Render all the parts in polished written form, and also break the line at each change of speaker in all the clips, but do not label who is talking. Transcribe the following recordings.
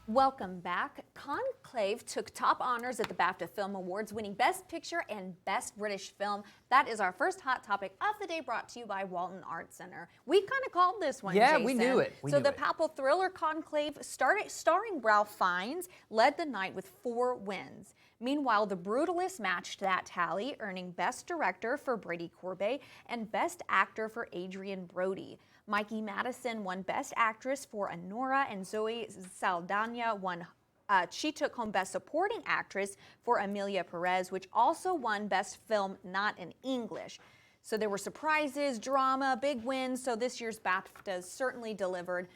Welcome back. Conclave took top honors at the BAFTA Film Awards, winning Best Picture and Best British Film. That is our first hot topic of the day, brought to you by Walton Arts Center. We kind of called this one,
Yeah,
Jason.
we knew it.
The papal thriller Conclave, starring Ralph Fiennes, led the night with 4 wins. Meanwhile, The Brutalist matched that tally, earning Best Director for Brady Corbet and Best Actor for Adrian Brody. Mikey Madison won Best Actress for Honora, and Zoe Saldana won. She took home Best Supporting Actress for Emilia Perez, which also won Best Film Not in English. So there were surprises, drama, big wins. So this year's BAFTAs certainly delivered.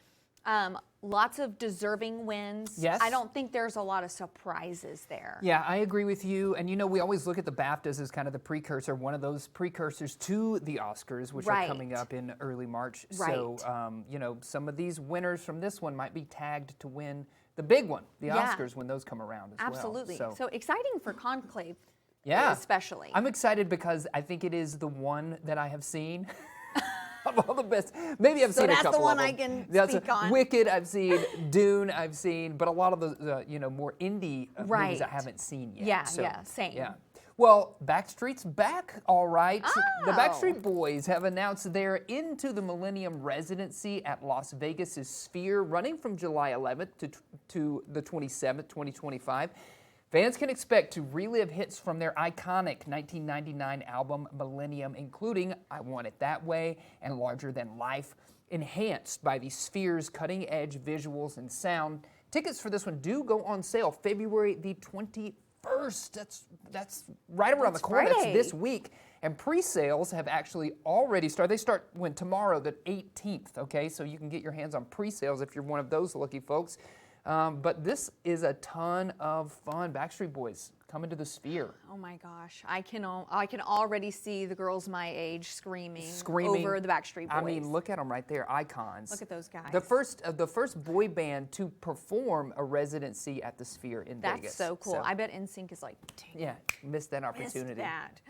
Lots of deserving wins.
Yes.
I don't think there's a lot of surprises there.
Yeah, I agree with you. And you know, we always look at the BAFTAs as kind of the precursor, one of those precursors to the Oscars, which are coming up in early March.
Right.
So, you know, some of these winners from this one might be tagged to win the big one, the Oscars, when those come around as
Absolutely.
well.
So exciting for Conclave,
yeah,
especially.
I'm excited because I think it is the one that I have seen. Of all the best, maybe I've seen a couple of them.
So that's the one I can speak on.
Wicked, I've seen. Dune, I've seen, but a lot of the you know, more indie movies I haven't seen yet.
Yeah,
so,
yeah, same.
Yeah. Well, Backstreet's back, all right.
Oh.
The Backstreet Boys have announced they're into the Millennium residency at Las Vegas' Sphere, running from July 11th to the 27th, 2025. Fans can expect to relive hits from their iconic 1999 album Millennium, including I Want It That Way and Larger Than Life, enhanced by the Sphere's cutting-edge visuals and sound. Tickets for this one do go on sale February the 21st. That's right around the corner.
Friday.
That's this week. And pre-sales have actually already started. They start tomorrow, the 18th, okay? So you can get your hands on pre-sales if you're one of those lucky folks. But this is a ton of fun. Backstreet Boys coming to the Sphere.
Oh my gosh, I can already see the girls my age screaming over the Backstreet Boys.
I mean, look at them right there, icons.
Look at those guys.
The first boy band to perform a residency at the Sphere in Vegas.
That's so cool. I bet NSYNC is like, dang,
yeah, missed that opportunity.
Missed that.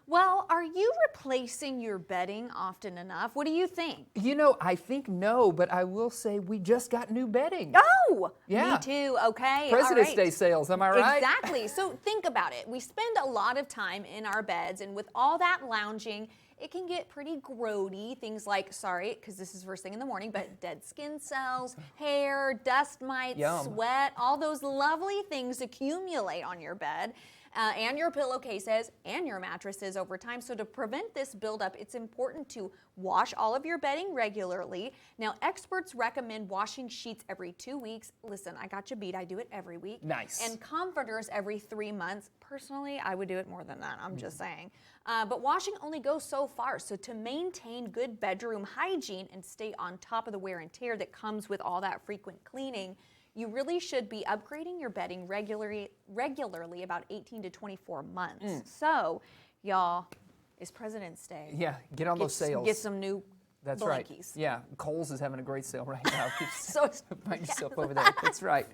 Well, are you replacing your bedding often enough? What do you think?
You know, I think no, but I will say we just got new bedding.
Oh,
yeah.
Me too. Okay,
President's
all right.
Day sales, am I right?
Exactly. So think about it. We spend a lot of time in our beds, and with all that lounging, it can get pretty grody. Things like, sorry, because this is first thing in the morning, but dead skin cells, hair, dust mites, sweat, all those lovely things accumulate on your bed. And your pillowcases and your mattresses over time. So to prevent this buildup, it's important to wash all of your bedding regularly. Now, experts recommend washing sheets every 2 weeks. Listen, I got you beat. I do it every week.
Nice.
And comforters every 3 months. Personally, I would do it more than that. I'm just saying. But washing only goes so far. So to maintain good bedroom hygiene and stay on top of the wear and tear that comes with all that frequent cleaning, you really should be upgrading your bedding regularly about 18 to 24 months. So, y'all, it's President's Day.
Yeah, get on those sales.
Get some new
That's
blankies.
right. Yeah, Kohl's is having a great sale right now.
So
find yourself over there. That's right.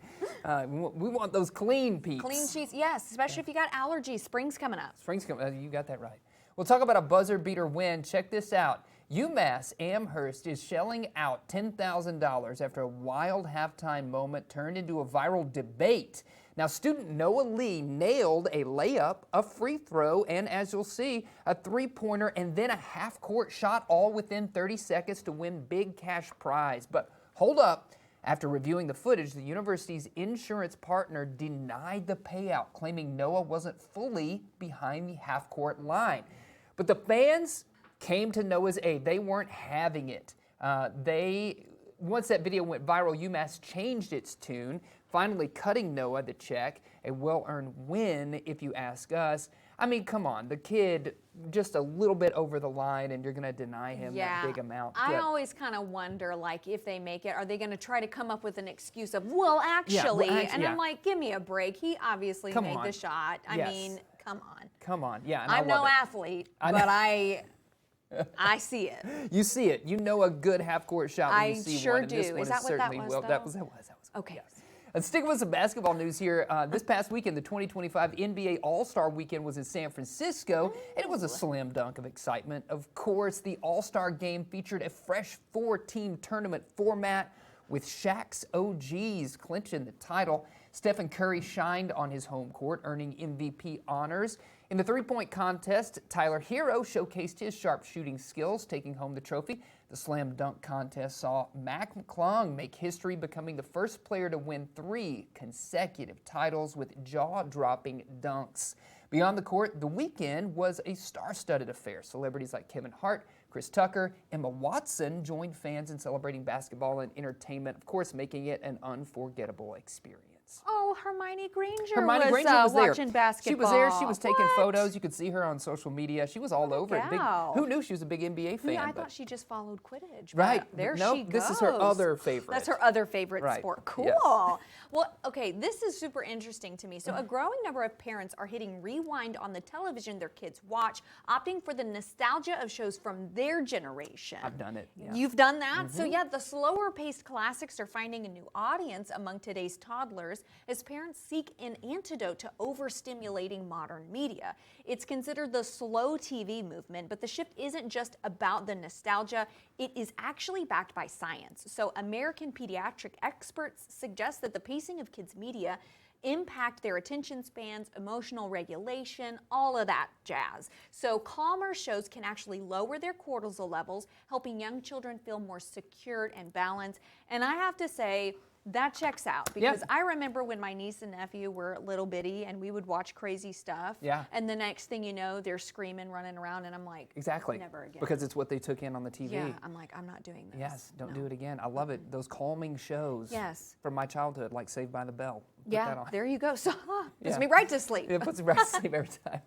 We want those clean peeps.
Clean sheets, yes, especially if you got allergies. Spring's coming up.
Spring's coming. You got that right. We'll talk about a buzzer beater win. Check this out. UMass Amherst is shelling out $10,000 after a wild halftime moment turned into a viral debate. Now, student Noah Lee nailed a layup, a free throw, and as you'll see, a three-pointer and then a half-court shot all within 30 seconds to win big cash prize. But hold up. After reviewing the footage, the university's insurance partner denied the payout, claiming Noah wasn't fully behind the half-court line. But the fans came to Noah's aid. They weren't having it. Once that video went viral, UMass changed its tune, finally cutting Noah the check, a well-earned win if you ask us. I mean, come on, the kid just a little bit over the line and you're going to deny him that big amount.
I always kind of wonder, like, if they make it, are they going to try to come up with an excuse of, well, actually, I'm like, give me a break. He obviously made the shot. I mean, come on.
Come on, yeah.
I'm no athlete, but I see it.
You see it. You know a good half-court shot when you see
sure
one.
do.
This one
is that what that was, though?
That was.
Okay.
Yes. Let's stick with some basketball news here. This past weekend, the 2025 NBA All-Star Weekend was in San Francisco, and it was a slam dunk of excitement. Of course, the All-Star Game featured a fresh 4-team tournament format with Shaq's OGs clinching the title. Stephen Curry shined on his home court, earning MVP honors. In the three-point contest, Tyler Hero showcased his sharp shooting skills, taking home the trophy. The slam dunk contest saw Mac McClung make history, becoming the first player to win 3 consecutive titles with jaw-dropping dunks. Beyond the court, the weekend was a star-studded affair. Celebrities like Kevin Hart, Chris Tucker, Emma Watson joined fans in celebrating basketball and entertainment, of course, making it an unforgettable experience.
Oh, Hermione Granger
Hermione
was,
Granger was there.
watching basketball.
She was there. She was taking
What?
photos. You could see her on social media. She was all over it.
gal.
Who knew she was a big NBA fan?
Yeah, I
but-
thought she just followed Quidditch. but
Right.
There
Nope,
she goes.
this is her other favorite.
That's her other favorite
Right.
sport. Cool.
Yes.
Well, okay, this is super interesting to me. So a growing number of parents are hitting rewind on the television their kids watch, opting for the nostalgia of shows from their generation.
I've done it. Yeah.
You've done that? So yeah, the slower paced classics are finding a new audience among today's toddlers as parents seek an antidote to overstimulating modern media. It's considered the slow TV movement, but the shift isn't just about the nostalgia, it is actually backed by science. So American pediatric experts suggest that the pacing of kids' media impact their attention spans, emotional regulation, all of that jazz. So calmer shows can actually lower their cortisol levels, helping young children feel more secured and balanced. And I have to say, that checks out because
Yeah.
I remember when my niece and nephew were little bitty and we would watch crazy stuff.
Yeah.
And the next thing you know, they're screaming, running around, and I'm like,
Exactly.
never again.
Because it's what they took in on the TV.
yeah, I'm like, I'm not doing this.
Yes, don't
No.
do it again. I love it. Those calming shows
Yes.
from my childhood, like Saved by the Bell. Put that
Yeah,
on.
there you go. So puts
Yeah.
me right to sleep.
It puts me right to sleep every time.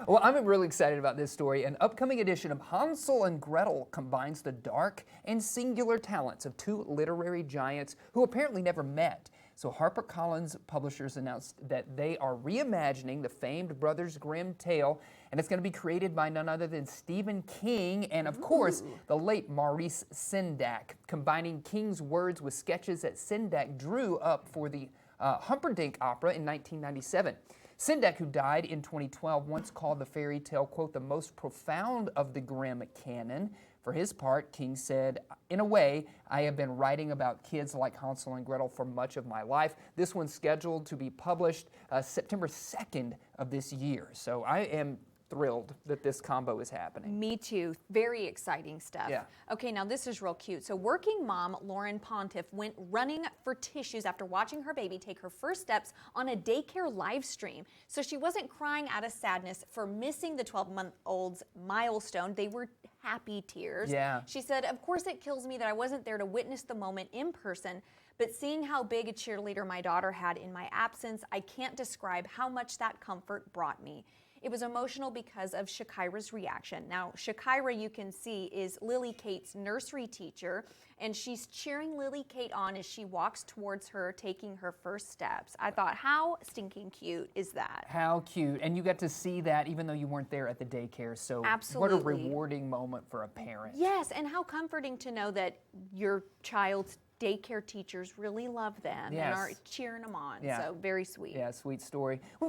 Well, I'm really excited about this story. An upcoming edition of Hansel and Gretel combines the dark and singular talents of 2 literary giants who apparently never met. So HarperCollins publishers announced that they are reimagining the famed Brothers Grimm tale, and it's going to be created by none other than Stephen King and, of course, the late Maurice Sendak, combining King's words with sketches that Sendak drew up for the Humperdinck opera in 1997. Sendak, who died in 2012, once called the fairy tale, quote, the most profound of the Grimm canon. For his part, King said, in a way, I have been writing about kids like Hansel and Gretel for much of my life. This one's scheduled to be published September 2nd of this year. So I am thrilled that this combo is happening.
Me too. Very exciting stuff.
Yeah.
Okay, now this is real cute. So working mom Lauren Pontiff went running for tissues after watching her baby take her first steps on a daycare live stream. So she wasn't crying out of sadness for missing the 12-month-old's milestone. They were happy tears.
Yeah.
She said, of course it kills me that I wasn't there to witness the moment in person, but seeing how big a cheerleader my daughter had in my absence, I can't describe how much that comfort brought me. It was emotional because of Shakira's reaction. Now, Shakira, you can see, is Lily Kate's nursery teacher, and she's cheering Lily Kate on as she walks towards her, taking her first steps. I thought, how stinking cute is that?
How cute. And you got to see that even though you weren't there at the daycare. So
Absolutely.
what a rewarding moment for a parent.
Yes, and how comforting to know that your child's daycare teachers really love them and
Yes.
are cheering them on.
Yeah.
So very sweet.
Yeah, sweet story. Well,